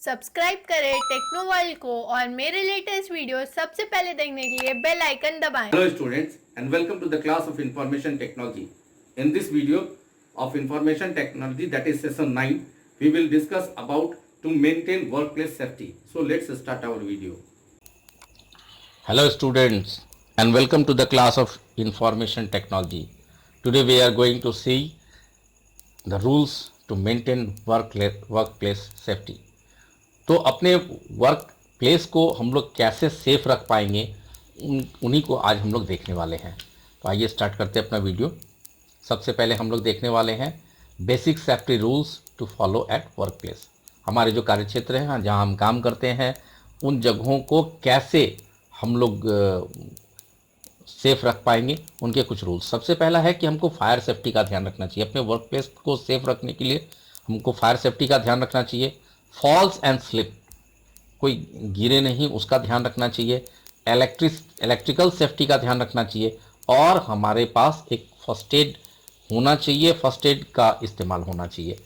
Subscribe करें techno world को और मेरे लेटेस्ट वीडियो सबसे पहले देखने के लिए बेल आइकन दबाएं। Hello students and welcome to the class of information technology. In this video of information technology, that is session 9, we will discuss about to maintain workplace safety. So let's start our video. Hello students and welcome to the class of information technology. Today we are going to see the rules to maintain workplace safety. तो अपने work place को हम लोग कैसे safe रख पाएंगे उन्हीं को आज हम लोग देखने वाले हैं। तो आइए स्टार्ट करते हैं अपना वीडियो। सबसे पहले हम लोग देखने वाले हैं basic safety rules to follow at work place. हमारे जो कार्यक्षेत्र हैं जहां हम काम करते हैं उन जगहों को कैसे हम लोग सेफ रख पाएंगे, उनके कुछ रूल्स। सबसे पहला है कि हमको फायर सेफ्टी का ध्यान रखना चाहिए। अपने वर्क प्लेस को सेफ रखने के लिए हमको फायर सेफ्टी का ध्यान रखना चाहिए। फॉल्स एंड स्लिप, कोई गिरे नहीं उसका ध्यान रखना चाहिए। इलेक्ट्रिकल सेफ्टी का ध्यान रखना चाहिए और हमारे पास एक फर्स्ट एड होना चाहिए, फर्स्ट एड का इस्तेमाल होना चाहिए।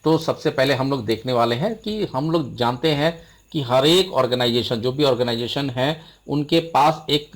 तो सबसे पहले हम लोग देखने वाले हैं कि हम लोग जानते हैं कि हर एक ऑर्गेनाइजेशन, जो भी ऑर्गेनाइजेशन है, उनके पास एक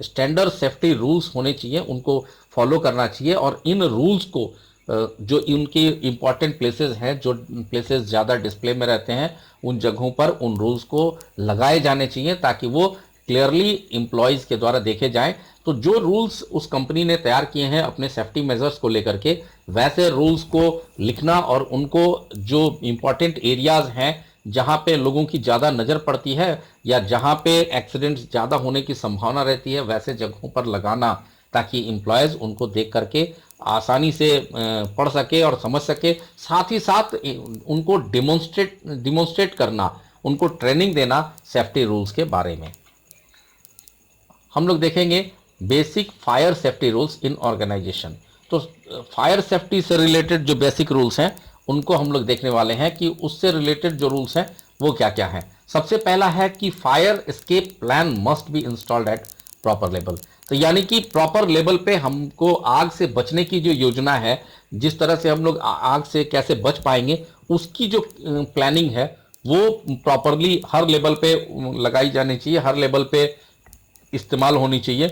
स्टैंडर्ड सेफ्टी रूल्स होने चाहिए, उनको फॉलो करना चाहिए। और इन रूल्स को जो उनके इम्पॉर्टेंट प्लेसेस हैं, जो प्लेसेस ज़्यादा डिस्प्ले में रहते हैं, उन जगहों पर उन रूल्स को लगाए जाने चाहिए ताकि वो क्लियरली एम्प्लॉयज़ के द्वारा देखे जाएं। तो जो रूल्स उस कंपनी ने तैयार किए हैं अपने सेफ्टी मेजर्स को लेकर के, वैसे रूल्स को लिखना और उनको जो इम्पॉर्टेंट एरियाज़ हैं जहाँ पे लोगों की ज़्यादा नज़र पड़ती है या जहाँ पे एक्सीडेंट्स ज़्यादा होने की संभावना रहती है, वैसे जगहों पर लगाना ताकि एम्प्लॉयज़ उनको देख करके आसानी से पढ़ सके और समझ सके। साथ ही साथ उनको डिमोन्स्ट्रेट करना, उनको ट्रेनिंग देना सेफ्टी रूल्स के बारे में। हम लोग देखेंगे basic fire safety rules in organisation. तो फायर सेफ्टी से रिलेटेड जो बेसिक रूल्स हैं उनको हम लोग देखने वाले हैं कि उससे रिलेटेड जो रूल्स हैं वो क्या क्या हैं। सबसे पहला है कि fire escape plan must be installed eight proper level. तो यानी कि प्रॉपर लेवल पे हमको आग से बचने की जो योजना है, जिस तरह से हम लोग आग से कैसे बच पाएंगे, उसकी जो प्लानिंग है वो प्रॉपरली हर लेवल पे लगाई जानी चाहिए, हर लेवल पे इस्तेमाल होनी चाहिए।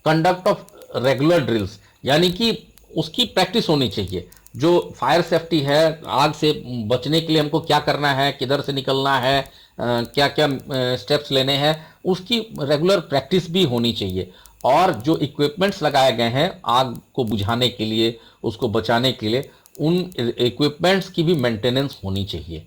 कंडक्ट ऑफ रेगुलर ड्रिल्स, यानी कि उसकी प्रैक्टिस होनी चाहिए। जो फायर सेफ्टी है, आग से बचने के लिए हमको क्या करना है, किधर से निकलना है, क्या क्या स्टेप्स लेने हैं, उसकी रेगुलर प्रैक्टिस भी होनी चाहिए। और जो इक्विपमेंट्स लगाए गए हैं आग को बुझाने के लिए, उसको बचाने के लिए, उन इक्विपमेंट्स की भी मेंटेनेंस होनी चाहिए।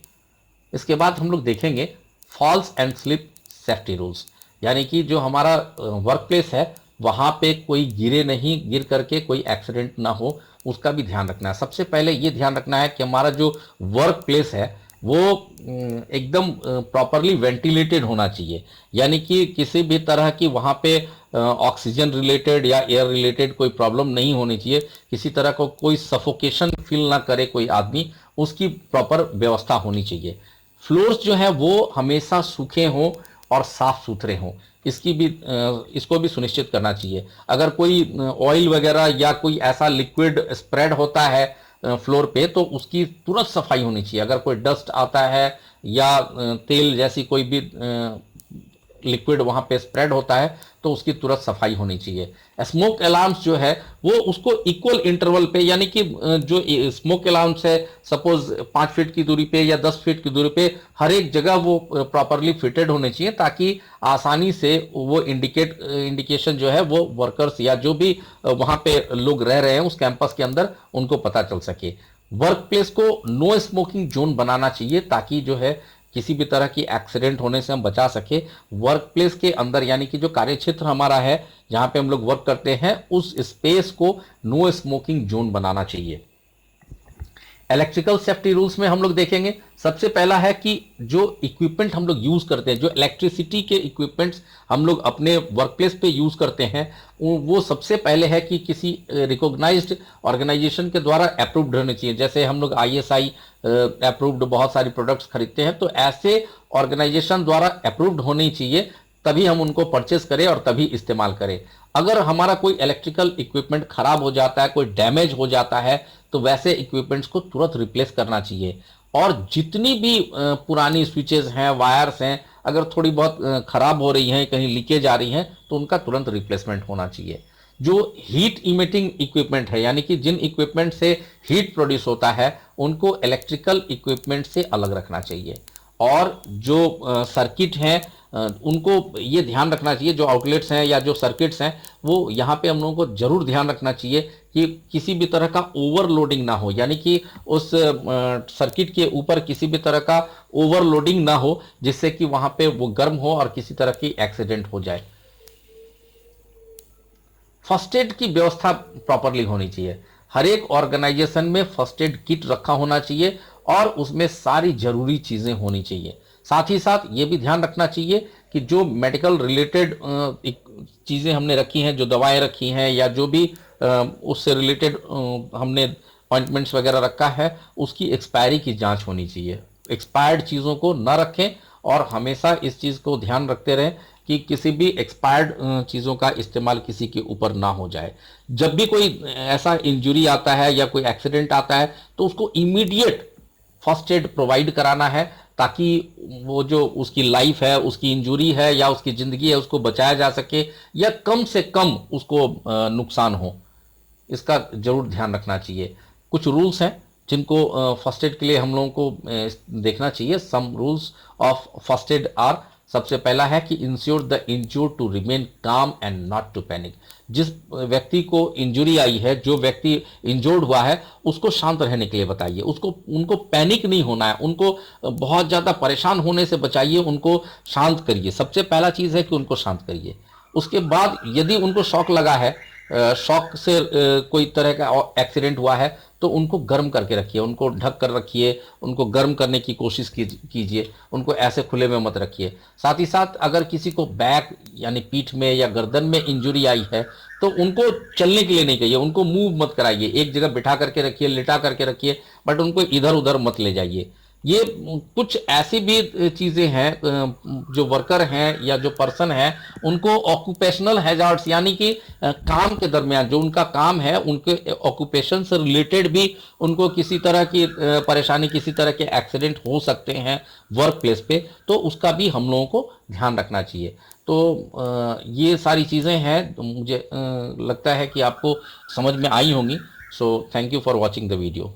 इसके बाद हम लोग देखेंगे falls and slip safety rules, यानी कि जो हमारा वर्क प्लेस है वहाँ पे कोई गिरे नहीं, गिर करके कोई एक्सीडेंट ना हो, उसका भी ध्यान रखना है। सबसे पहले ये ध्यान रखना है कि हमारा जो वर्क प्लेस है वो एकदम प्रॉपरली वेंटिलेटेड होना चाहिए, यानी कि किसी भी तरह की वहाँ पे ऑक्सीजन रिलेटेड या एयर रिलेटेड कोई प्रॉब्लम नहीं होनी चाहिए। किसी तरह को कोई सफोकेशन फील ना करे कोई आदमी, उसकी प्रॉपर व्यवस्था होनी चाहिए। फ्लोर्स जो है वो हमेशा सूखे हों और साफ सुथरे हों, इसको भी सुनिश्चित करना चाहिए। अगर कोई ऑयल वगैरह या कोई ऐसा लिक्विड स्प्रेड होता है फ्लोर पे तो उसकी तुरंत सफाई होनी चाहिए। अगर कोई डस्ट आता है या तेल जैसी कोई भी लिक्विड वहाँ पे स्प्रेड होता है तो उसकी तुरंत सफाई होनी चाहिए। स्मोक अलार्म्स जो है वो उसको इक्वल इंटरवल पे, यानी कि जो स्मोक अलार्म्स है सपोज 5 फीट की दूरी पे या 10 फीट की दूरी पे हर एक जगह वो प्रॉपरली फिटेड होने चाहिए ताकि आसानी से वो इंडिकेशन जो है वो वर्कर्स या जो भी वहाँ पे लोग रह रहे हैं उस कैंपस के अंदर उनको पता चल सके। वर्क प्लेस को नो स्मोकिंग जोन बनाना चाहिए ताकि जो है किसी भी तरह की एक्सीडेंट होने से हम बचा सके। वर्क प्लेस के अंदर, यानी कि जो कार्यक्षेत्र हमारा है जहां पे हम लोग वर्क करते हैं, उस स्पेस को नो स्मोकिंग जोन बनाना चाहिए। इलेक्ट्रिकल सेफ्टी रूल्स में हम लोग देखेंगे सबसे पहला है कि जो इक्विपमेंट हम लोग यूज करते हैं, जो इलेक्ट्रिसिटी के इक्विपमेंट्स हम लोग अपने वर्क प्लेस पे यूज करते हैं, वो सबसे पहले है कि किसी रिकॉग्नाइज्ड ऑर्गेनाइजेशन के द्वारा अप्रूव्ड होने चाहिए। जैसे हम लोग ISI अप्रूव्ड बहुत सारी प्रोडक्ट्स खरीदते हैं, तो ऐसे ऑर्गेनाइजेशन द्वारा अप्रूव्ड होनी चाहिए, तभी हम उनको परचेस करें और तभी इस्तेमाल करें। अगर हमारा कोई इलेक्ट्रिकल इक्विपमेंट खराब हो जाता है, कोई डैमेज हो जाता है, तो वैसे इक्विपमेंट्स को तुरंत रिप्लेस करना चाहिए। और जितनी भी पुरानी स्विचेस हैं, वायर्स हैं, अगर थोड़ी बहुत खराब हो रही हैं, कहीं लीकेज आ रही हैं, तो उनका तुरंत रिप्लेसमेंट होना चाहिए। जो हीट इमिटिंग इक्विपमेंट है, यानी कि जिन इक्विपमेंट से हीट प्रोड्यूस होता है, उनको इलेक्ट्रिकल इक्विपमेंट से अलग रखना चाहिए। और जो सर्किट हैं, उनको ये ध्यान रखना चाहिए, जो आउटलेट्स हैं या जो सर्किट्स हैं, वो यहाँ पे हम लोगों को जरूर ध्यान रखना चाहिए कि किसी भी तरह का ओवरलोडिंग ना हो, यानी कि उस सर्किट के ऊपर किसी भी तरह का ओवरलोडिंग ना हो, जिससे कि वहाँ पे वो गर्म हो और किसी तरह की एक्सीडेंट हो जाए। फर्स्ट एड की व्यवस्था प्रॉपरली होनी चाहिए। हर एक ऑर्गेनाइजेशन में फर्स्ट एड किट रखा होना चाहिए और उसमें सारी जरूरी चीजें होनी चाहिए। साथ ही साथ ये भी ध्यान रखना चाहिए कि जो मेडिकल रिलेटेड चीजें हमने रखी हैं, जो दवाएं रखी हैं या जो भी उससे रिलेटेड हमने अपॉइंटमेंट्स वगैरह रखा है, उसकी एक्सपायरी की जांच होनी चाहिए। एक्सपायर्ड चीज़ों को ना रखें और हमेशा इस चीज़ को ध्यान रखते रहें कि किसी भी एक्सपायर्ड चीज़ों का इस्तेमाल किसी के ऊपर ना हो जाए। जब भी कोई ऐसा इंजरी आता है या कोई एक्सीडेंट आता है, तो उसको इमीडिएट फर्स्ट एड प्रोवाइड कराना है, ताकि वो जो उसकी लाइफ है, उसकी इंजरी है या उसकी ज़िंदगी है, उसको बचाया जा सके या कम से कम उसको नुकसान हो। इसका जरूर ध्यान रखना चाहिए। कुछ रूल्स हैं जिनको फर्स्ट एड के लिए हम लोगों को देखना चाहिए। Some rules of first aid are, सबसे पहला है कि ensure the injured to remain calm and not to panic. जिस व्यक्ति को इंजरी आई है, जो व्यक्ति इंजोर्ड हुआ है, उसको शांत रहने के लिए बताइए। उनको पैनिक नहीं होना है, उनको बहुत ज़्यादा परेशान होने से बचाइए, उनको शांत करिए। सबसे पहला चीज़ है कि उनको शांत करिए। उसके बाद यदि उनको शॉक लगा है, शॉक से कोई तरह का एक्सीडेंट हुआ है, तो उनको गर्म करके रखिए, उनको ढक कर रखिए, उनको गर्म करने की कोशिश कीजिए, उनको ऐसे खुले में मत रखिए। साथ ही साथ अगर किसी को बैक यानी पीठ में या गर्दन में इंजरी आई है, तो उनको चलने के लिए नहीं कहिए, उनको मूव मत कराइए। एक जगह बिठा करके रखिए, लिटा करके रखिए, बट उनको इधर उधर मत ले जाइए। ये कुछ ऐसी भी चीज़ें हैं, जो वर्कर हैं या जो पर्सन हैं, उनको ऑक्यूपेशनल हैजार्ड्स यानी कि काम के दरमियान जो उनका काम है, उनके ऑक्यूपेशन से रिलेटेड भी उनको किसी तरह की परेशानी, किसी तरह के एक्सीडेंट हो सकते हैं वर्क प्लेस पे, तो उसका भी हम लोगों को ध्यान रखना चाहिए। तो ये सारी चीज़ें हैं, तो मुझे लगता है कि आपको समझ में आई होंगी। So thank you for watching the video.